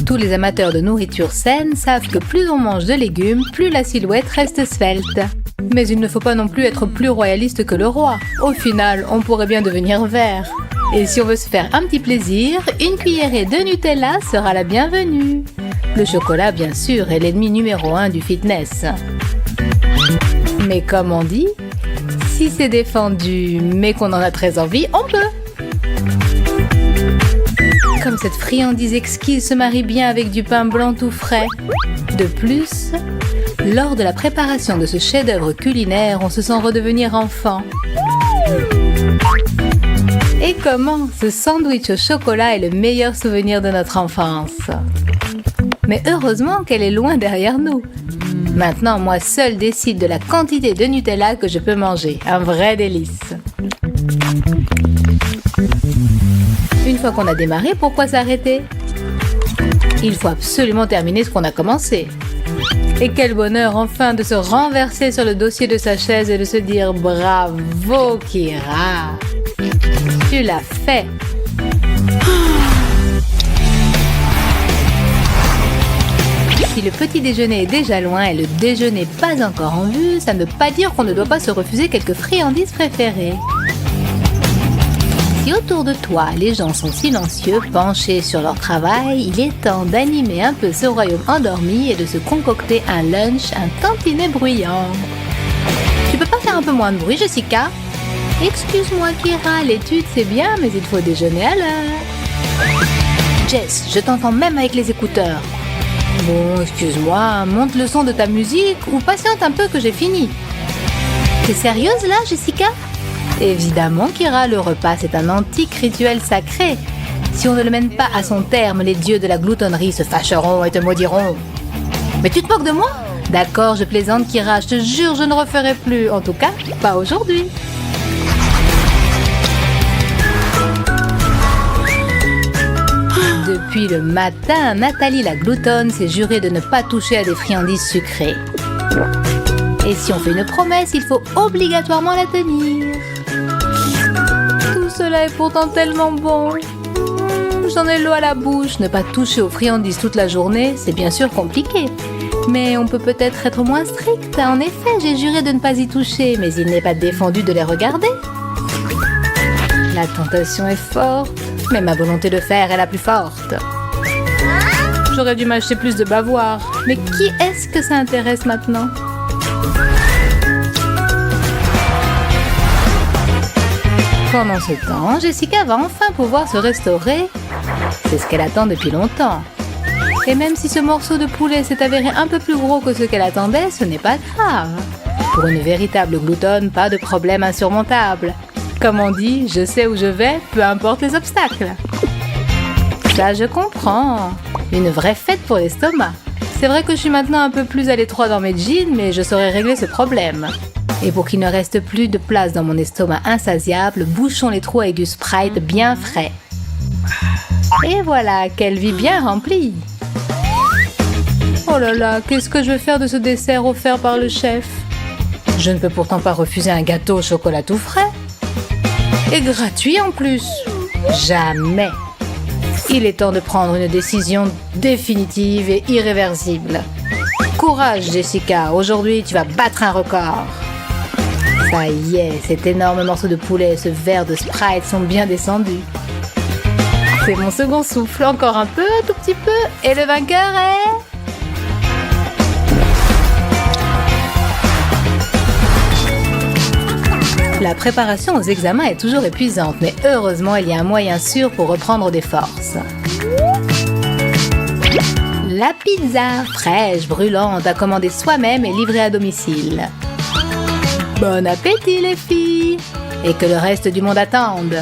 Tous les amateurs de nourriture saine savent que plus on mange de légumes, plus la silhouette reste svelte. Mais il ne faut pas non plus être plus royaliste que le roi. Au final, on pourrait bien devenir vert. Et si on veut se faire un petit plaisir, une cuillerée de Nutella sera la bienvenue. Le chocolat, bien sûr, est l'ennemi numéro 1 du fitness. Mais comme on dit, si c'est défendu, mais qu'on en a très envie, on peut. Comme cette friandise exquise se marie bien avec du pain blanc tout frais. De plus, lors de la préparation de ce chef-d'œuvre culinaire, on se sent redevenir enfant. Et comment ce sandwich au chocolat est le meilleur souvenir de notre enfance. Mais heureusement qu'elle est loin derrière nous. Maintenant, moi seule décide de la quantité de Nutella que je peux manger. Un vrai délice. Une fois qu'on a démarré, pourquoi s'arrêter? Il faut absolument terminer ce qu'on a commencé. Et quel bonheur enfin de se renverser sur le dossier de sa chaise et de se dire « Bravo Kira ! Tu l'as fait !» Si le petit déjeuner est déjà loin et le déjeuner pas encore en vue, ça ne veut pas dire qu'on ne doit pas se refuser quelques friandises préférées. Si autour de toi, les gens sont silencieux, penchés sur leur travail, il est temps d'animer un peu ce royaume endormi et de se concocter un lunch, un tantinet bruyant. Tu peux pas faire un peu moins de bruit, Jessica? Excuse-moi, Kira, l'étude c'est bien, mais il faut déjeuner à l'heure. Jess, je t'entends même avec les écouteurs. Bon, excuse-moi, monte le son de ta musique ou patiente un peu que j'ai fini. T'es sérieuse là, Jessica? Évidemment, Kira, le repas c'est un antique rituel sacré. Si on ne le mène pas à son terme, les dieux de la gloutonnerie se fâcheront et te maudiront. Mais tu te moques de moi? D'accord, je plaisante, Kira, je te jure, je ne referai plus. En tout cas, pas aujourd'hui. Depuis le matin, Nathalie la gloutonne s'est jurée de ne pas toucher à des friandises sucrées. Et si on fait une promesse, il faut obligatoirement la tenir. Tout cela est pourtant tellement bon. J'en ai l'eau à la bouche. Ne pas toucher aux friandises toute la journée, c'est bien sûr compliqué. Mais on peut peut-être être moins strict. En effet, j'ai juré de ne pas y toucher, mais il n'est pas défendu de les regarder. La tentation est forte, mais ma volonté de faire est la plus forte. J'aurais dû m'acheter plus de bavoirs. Mais qui est-ce que ça intéresse maintenant? Pendant ce temps, Jessica va enfin pouvoir se restaurer. C'est ce qu'elle attend depuis longtemps. Et même si ce morceau de poulet s'est avéré un peu plus gros que ce qu'elle attendait, ce n'est pas grave. Pour une véritable gloutonne, pas de problème insurmontable. Comme on dit, je sais où je vais, peu importe les obstacles. Ça, je comprends. Une vraie fête pour l'estomac. C'est vrai que je suis maintenant un peu plus à l'étroit dans mes jeans, mais je saurais régler ce problème. Et pour qu'il ne reste plus de place dans mon estomac insatiable, bouchons les trous avec du Sprite bien frais. Et voilà, quelle vie bien remplie! Oh là là, qu'est-ce que je vais faire de ce dessert offert par le chef? Je ne peux pourtant pas refuser un gâteau au chocolat tout frais. Et gratuit en plus. Jamais. Il est temps de prendre une décision définitive et irréversible. Courage, Jessica. Aujourd'hui, tu vas battre un record. Ça y est, cet énorme morceau de poulet et ce verre de Sprite sont bien descendus. C'est mon second souffle. Encore un peu, tout petit peu. Et le vainqueur est... La préparation aux examens est toujours épuisante, mais heureusement, il y a un moyen sûr pour reprendre des forces. La pizza, fraîche, brûlante, à commander soi-même et livrée à domicile. Bon appétit les filles! Et que le reste du monde attende.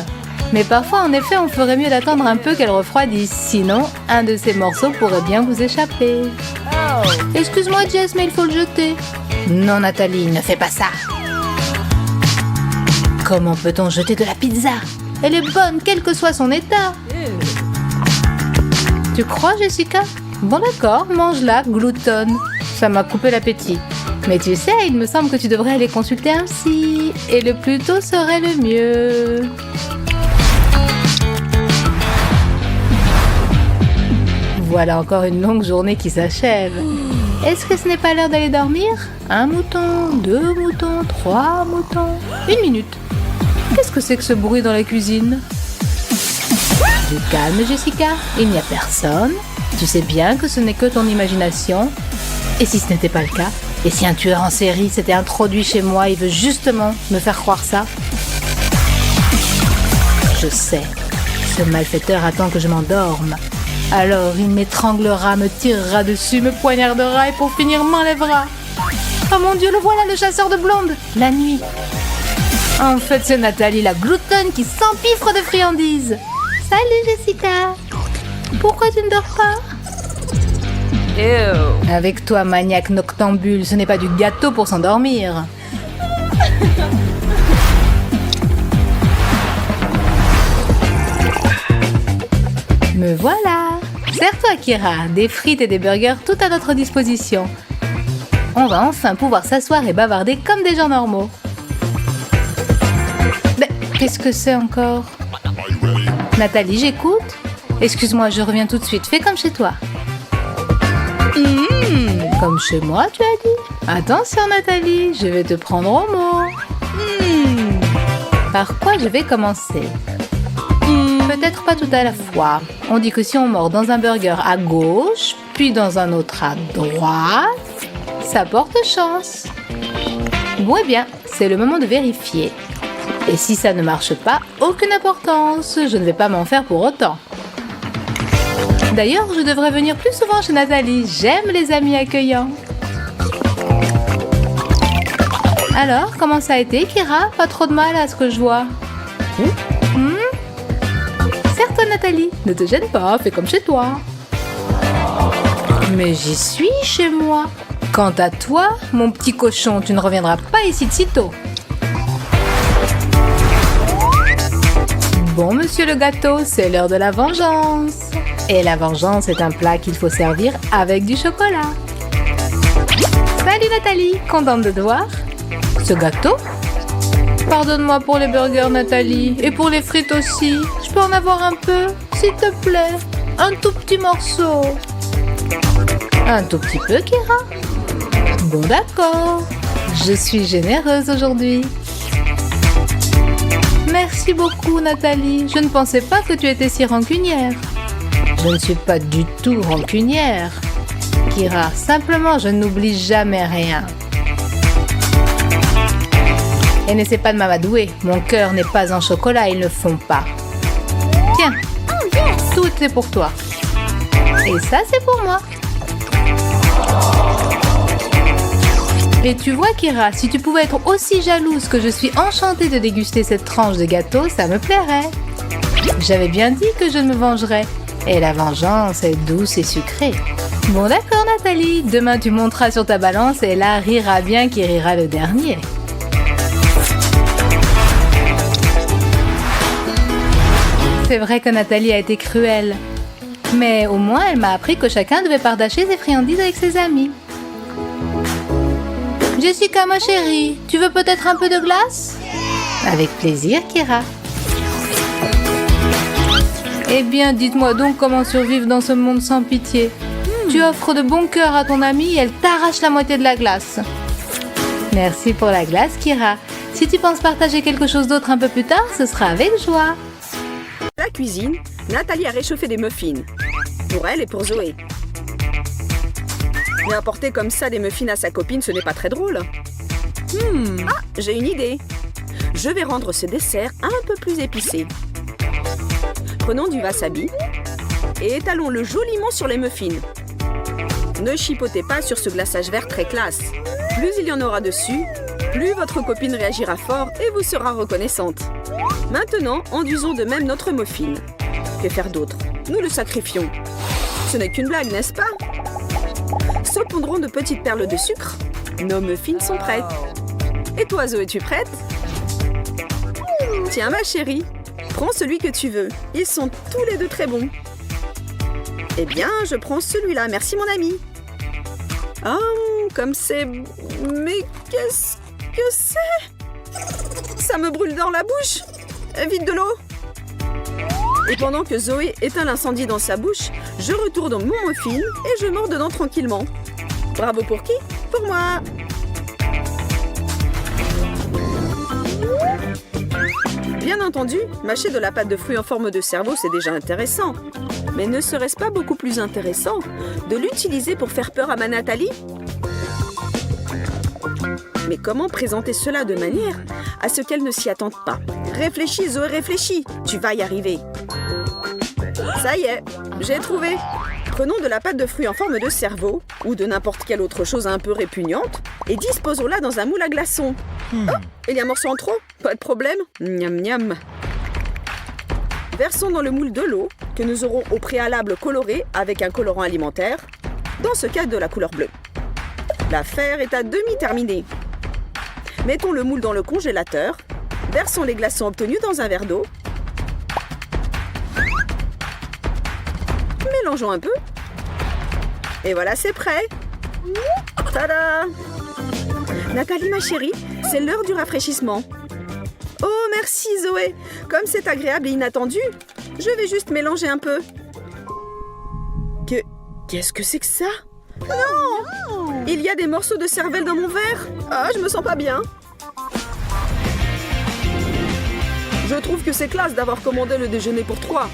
Mais parfois, en effet, on ferait mieux d'attendre un peu qu'elle refroidisse. Sinon, un de ces morceaux pourrait bien vous échapper. Excuse-moi Jess, mais il faut le jeter. Non Nathalie, ne fais pas ça. Comment peut-on jeter de la pizza? Elle est bonne, quel que soit son état. Tu crois, Jessica? Bon d'accord, mange-la, gloutonne. Ça m'a coupé l'appétit. Mais tu sais, il me semble que tu devrais aller consulter un psy. Et le plus tôt serait le mieux. Voilà encore une longue journée qui s'achève. Est-ce que ce n'est pas l'heure d'aller dormir? 1 mouton, 2 moutons, 3 moutons... 1 minute. Qu'est-ce que c'est que ce bruit dans la cuisine? Du calme, Jessica. Il n'y a personne. Tu sais bien que ce n'est que ton imagination. Et si ce n'était pas le cas? Et si un tueur en série s'était introduit chez moi et veut justement me faire croire ça? Je sais. Ce malfaiteur attend que je m'endorme. Alors il m'étranglera, me tirera dessus, me poignardera et pour finir m'enlèvera. Oh mon Dieu, le voilà, le chasseur de blondes. La nuit. En fait, c'est Nathalie, la gloutonne qui s'empiffre de friandises. Salut Jessica. Pourquoi tu ne dors pas? Ew. Avec toi, maniaque noctambule, ce n'est pas du gâteau pour s'endormir. Me voilà. Sers-toi, Kira. Des frites et des burgers tout à notre disposition. On va enfin pouvoir s'asseoir et bavarder comme des gens normaux. Mais qu'est-ce que c'est encore? Nathalie, j'écoute. Excuse-moi, je reviens tout de suite. Fais comme chez toi. Comme chez moi, tu as dit? Attention, Nathalie, je vais te prendre au mot. Par quoi je vais commencer? Peut-être pas tout à la fois. On dit que si on mord dans un burger à gauche, puis dans un autre à droite, ça porte chance. Bon, eh bien, c'est le moment de vérifier. Et si ça ne marche pas, aucune importance. Je ne vais pas m'en faire pour autant. D'ailleurs, je devrais venir plus souvent chez Nathalie. J'aime les amis accueillants. Alors, comment ça a été, Kira? Pas trop de mal à ce que je vois. Serre-toi, Nathalie. Ne te gêne pas, fais comme chez toi. Mais j'y suis chez moi. Quant à toi, mon petit cochon, tu ne reviendras pas ici de sitôt. Bon, monsieur le gâteau, c'est l'heure de la vengeance. Et la vengeance est un plat qu'il faut servir avec du chocolat. Salut Nathalie, contente de te voir. Ce gâteau? Pardonne-moi pour les burgers, Nathalie, et pour les frites aussi. Je peux en avoir un peu, s'il te plaît? Un tout petit morceau. Un tout petit peu, Kira? Bon, d'accord. Je suis généreuse aujourd'hui. Merci beaucoup, Nathalie. Je ne pensais pas que tu étais si rancunière. Je ne suis pas du tout rancunière. Kira, simplement, je n'oublie jamais rien. Et n'essaie pas de m'amadouer. Mon cœur n'est pas en chocolat, ils ne font pas. Tiens, tout est pour toi. Et ça, c'est pour moi. Et tu vois, Kira, si tu pouvais être aussi jalouse que je suis enchantée de déguster cette tranche de gâteau, ça me plairait. J'avais bien dit que je me vengerais. Et la vengeance est douce et sucrée. Bon d'accord, Nathalie. Demain, tu monteras sur ta balance et là, rira bien qui rira le dernier. C'est vrai que Nathalie a été cruelle. Mais au moins, elle m'a appris que chacun devait partager ses friandises avec ses amis. Jessica, ma chérie, tu veux peut-être un peu de glace? Avec plaisir, Kira. Eh bien, dites-moi donc comment survivre dans ce monde sans pitié. Tu offres de bon cœur à ton amie et elle t'arrache la moitié de la glace. Merci pour la glace, Kira. Si tu penses partager quelque chose d'autre un peu plus tard, ce sera avec joie. La cuisine, Nathalie a réchauffé des muffins. Pour elle et pour Zoé. Mais apporter comme ça des muffins à sa copine, ce n'est pas très drôle. Ah, j'ai une idée. Je vais rendre ce dessert un peu plus épicé. Prenons du wasabi et étalons-le joliment sur les muffins. Ne chipotez pas sur ce glaçage vert très classe. Plus il y en aura dessus, plus votre copine réagira fort et vous sera reconnaissante. Maintenant, enduisons de même notre muffin. Que faire d'autre? Nous le sacrifions. Ce n'est qu'une blague, n'est-ce pas? Saupondrons de petites perles de sucre. Nos muffins sont prêts. Et toi, Zoé, es-tu prête? Tiens, ma chérie, prends celui que tu veux. Ils sont tous les deux très bons. Eh bien, je prends celui-là. Merci, mon ami. Oh, comme c'est... Mais qu'est-ce que c'est? Ça me brûle dans la bouche. Vite de l'eau. Et pendant que Zoé éteint l'incendie dans sa bouche, je retourne mon muffin et je mords dedans tranquillement. Bravo pour qui? Pour moi! Bien entendu, mâcher de la pâte de fruits en forme de cerveau, c'est déjà intéressant. Mais ne serait-ce pas beaucoup plus intéressant de l'utiliser pour faire peur à ma Nathalie? Mais comment présenter cela de manière à ce qu'elle ne s'y attende pas? Réfléchis, Zoé, réfléchis. Tu vas y arriver. Ça y est, j'ai trouvé. Prenons de la pâte de fruits en forme de cerveau, ou de n'importe quelle autre chose un peu répugnante, et disposons-la dans un moule à glaçons. Oh, il y a un morceau en trop? Pas de problème. Miam miam. Versons dans le moule de l'eau, que nous aurons au préalable colorée avec un colorant alimentaire, dans ce cas de la couleur bleue. L'affaire est à demi terminée. Mettons le moule dans le congélateur, versons les glaçons obtenus dans un verre d'eau, mélangeons un peu, et voilà, c'est prêt. Tada! Nathalie, ma chérie, c'est l'heure du rafraîchissement. Oh, merci Zoé. Comme c'est agréable et inattendu, je vais juste mélanger un peu. Qu'est-ce que c'est que ça? Non! Il y a des morceaux de cervelle dans mon verre. Ah, je me sens pas bien. Je trouve que c'est classe d'avoir commandé le déjeuner pour 3.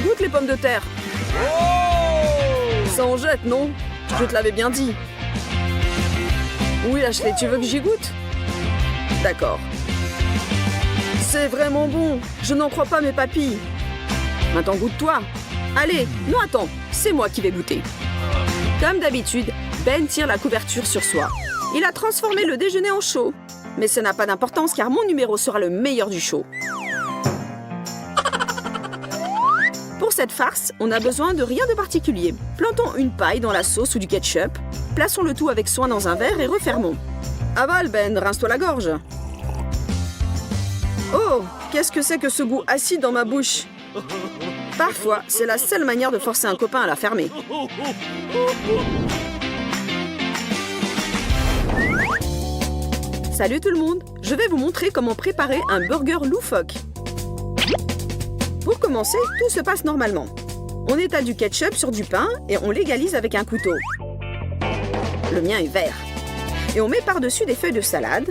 Goûte les pommes de terre. Ça en jette, non? Je te l'avais bien dit. Oui, Ashley, tu veux que j'y goûte? D'accord. C'est vraiment bon. Je n'en crois pas mes papilles. Maintenant, goûte-toi. Allez, non, attends. C'est moi qui vais goûter. Comme d'habitude, Ben tire la couverture sur soi. Il a transformé le déjeuner en show. Mais ça n'a pas d'importance car mon numéro sera le meilleur du show. Pour cette farce, on n'a besoin de rien de particulier. Plantons une paille dans la sauce ou du ketchup. Plaçons le tout avec soin dans un verre et refermons. Avale, Ben, rince-toi la gorge. Oh, qu'est-ce que c'est que ce goût acide dans ma bouche? Parfois, c'est la seule manière de forcer un copain à la fermer. Salut tout le monde, je vais vous montrer comment préparer un burger loufoque. Pour commencer, tout se passe normalement. On étale du ketchup sur du pain et on l'égalise avec un couteau. Le mien est vert. Et on met par-dessus des feuilles de salade,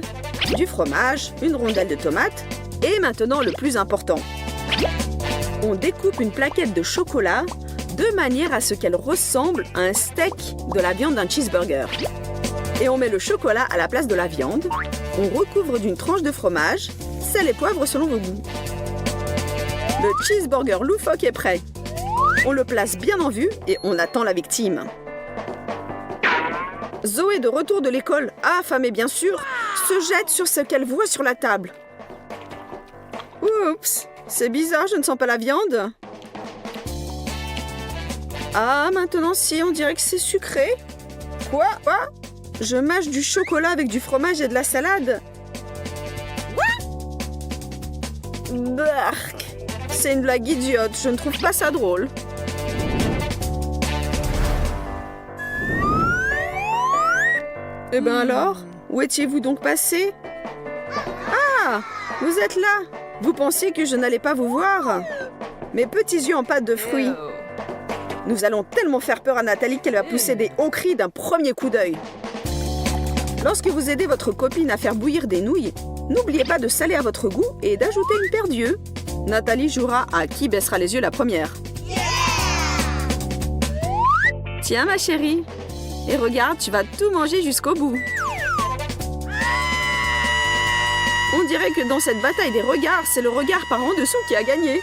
du fromage, une rondelle de tomate et maintenant le plus important. On découpe une plaquette de chocolat de manière à ce qu'elle ressemble à un steak de la viande d'un cheeseburger. Et on met le chocolat à la place de la viande. On recouvre d'une tranche de fromage, sel et poivre selon vos goûts. Le cheeseburger loufoque est prêt. On le place bien en vue et on attend la victime. Zoé, de retour de l'école, affamée bien sûr, se jette sur ce qu'elle voit sur la table. Oups, c'est bizarre, je ne sens pas la viande. Ah, maintenant si, on dirait que c'est sucré. Quoi? Je mâche du chocolat avec du fromage et de la salade. Bark. C'est une blague idiote, je ne trouve pas ça drôle. Eh ben alors, où étiez-vous donc passé? Ah, vous êtes là. Vous pensiez que je n'allais pas vous voir? Mes petits yeux en pâte de fruits. Nous allons tellement faire peur à Nathalie qu'elle va pousser des hauts cris d'un premier coup d'œil. Lorsque vous aidez votre copine à faire bouillir des nouilles, n'oubliez pas de saler à votre goût et d'ajouter une paire d'yeux. Nathalie jouera à qui baissera les yeux la première. Tiens ma chérie, et regarde, tu vas tout manger jusqu'au bout. On dirait que dans cette bataille des regards, c'est le regard par en dessous qui a gagné.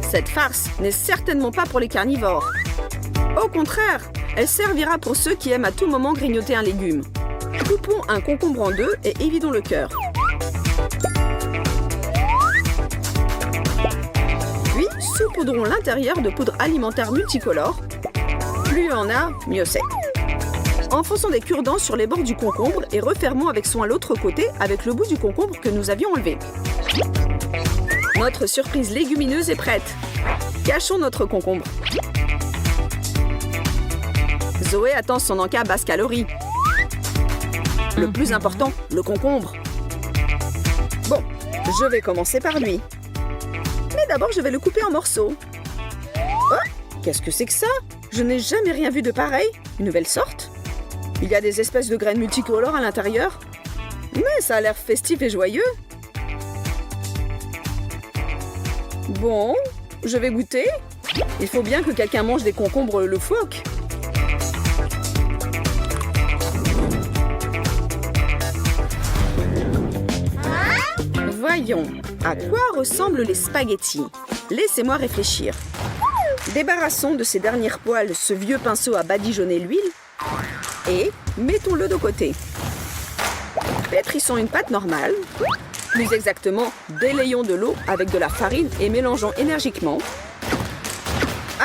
Cette farce n'est certainement pas pour les carnivores. Au contraire, elle servira pour ceux qui aiment à tout moment grignoter un légume. Coupons un concombre en deux et évidons le cœur. Puis, saupoudrons l'intérieur de poudre alimentaire multicolore. Plus il y en a, mieux c'est. Enfonçons des cure-dents sur les bords du concombre et refermons avec soin l'autre côté avec le bout du concombre que nous avions enlevé. Notre surprise légumineuse est prête. Cachons notre concombre. Zoé attend son encas basse calorie. Le plus important, le concombre. Bon, je vais commencer par lui. Mais d'abord, je vais le couper en morceaux. Oh, qu'est-ce que c'est que ça? Je n'ai jamais rien vu de pareil. Une nouvelle sorte? Il y a des espèces de graines multicolores à l'intérieur. Mais ça a l'air festif et joyeux. Bon, je vais goûter. Il faut bien que quelqu'un mange des concombres le phoque. Voyons, à quoi ressemblent les spaghettis? Laissez-moi réfléchir. Débarrassons de ces dernières poils ce vieux pinceau à badigeonner l'huile et mettons-le de côté. Pétrissons une pâte normale. Plus exactement, délayons de l'eau avec de la farine et mélangeons énergiquement.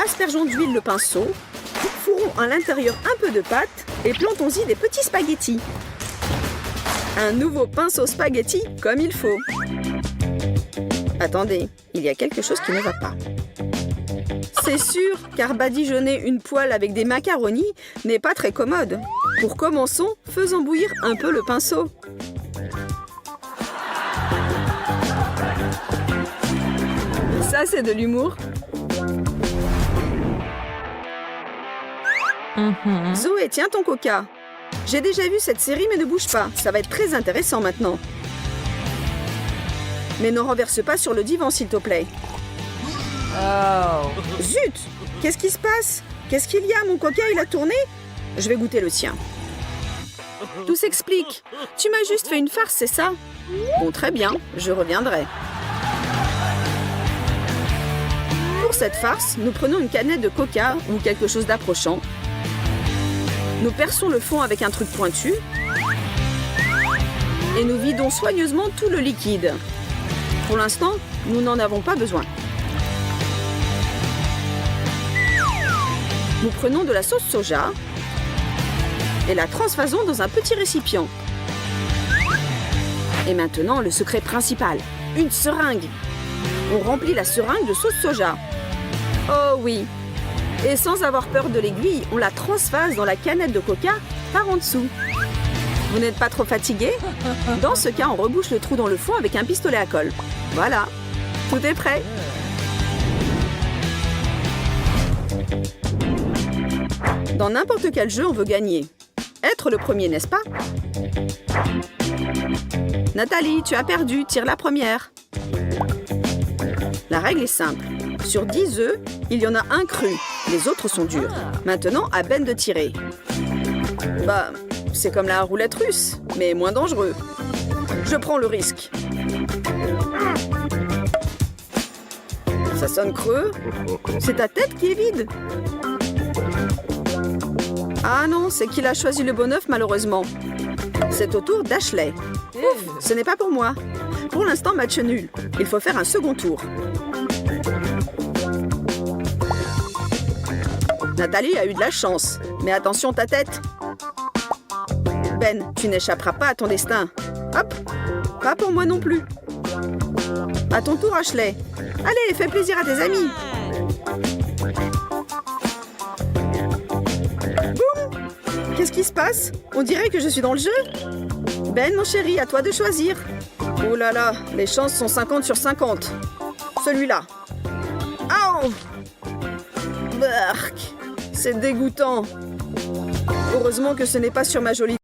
Aspergeons d'huile le pinceau. Fourrons à l'intérieur un peu de pâte et plantons-y des petits spaghettis. Un nouveau pinceau spaghetti comme il faut. Attendez, il y a quelque chose qui ne va pas. C'est sûr, car badigeonner une poêle avec des macaronis n'est pas très commode. Pour commençons, faisons bouillir un peu le pinceau. Ça, c'est de l'humour. Zoé, tiens ton coca. J'ai déjà vu cette série, mais ne bouge pas. Ça va être très intéressant maintenant. Mais ne renverse pas sur le divan, s'il te plaît. Oh. Zut! Qu'est-ce qui se passe? Qu'est-ce qu'il y a? Mon coca, il a tourné? Je vais goûter le sien. Tout s'explique. Tu m'as juste fait une farce, c'est ça? Bon, très bien. Je reviendrai. Pour cette farce, nous prenons une canette de coca ou quelque chose d'approchant. Nous perçons le fond avec un truc pointu. Et nous vidons soigneusement tout le liquide. Pour l'instant, nous n'en avons pas besoin. Nous prenons de la sauce soja et la transfasons dans un petit récipient. Et maintenant, le secret principal, une seringue. On remplit la seringue de sauce soja. Oh oui! Et sans avoir peur de l'aiguille, on la transfase dans la canette de coca par en dessous. Vous n'êtes pas trop fatigué? Dans ce cas, on rebouche le trou dans le fond avec un pistolet à colle. Voilà, tout est prêt. Dans n'importe quel jeu, on veut gagner. Être le premier, n'est-ce pas? Nathalie, tu as perdu, tire la première. La règle est simple. Sur 10 œufs, il y en a un cru. Les autres sont durs. Maintenant, à Ben de tirer. Bah, c'est comme la roulette russe, mais moins dangereux. Je prends le risque. Ça sonne creux. C'est ta tête qui est vide. Ah non, c'est qu'il a choisi le bon œuf, malheureusement. C'est au tour d'Ashley. Ouf, ce n'est pas pour moi. Pour l'instant, match nul. Il faut faire un second tour. Nathalie a eu de la chance. Mais attention ta tête. Ben, tu n'échapperas pas à ton destin. Hop, pas pour moi non plus. À ton tour, Ashley. Allez, fais plaisir à tes amis. Boum! Qu'est-ce qui se passe? On dirait que je suis dans le jeu. Ben, mon chéri, à toi de choisir. Oh là là, les chances sont 50 sur 50. Celui-là. Aouh! Bark! C'est dégoûtant. Heureusement que ce n'est pas sur ma jolie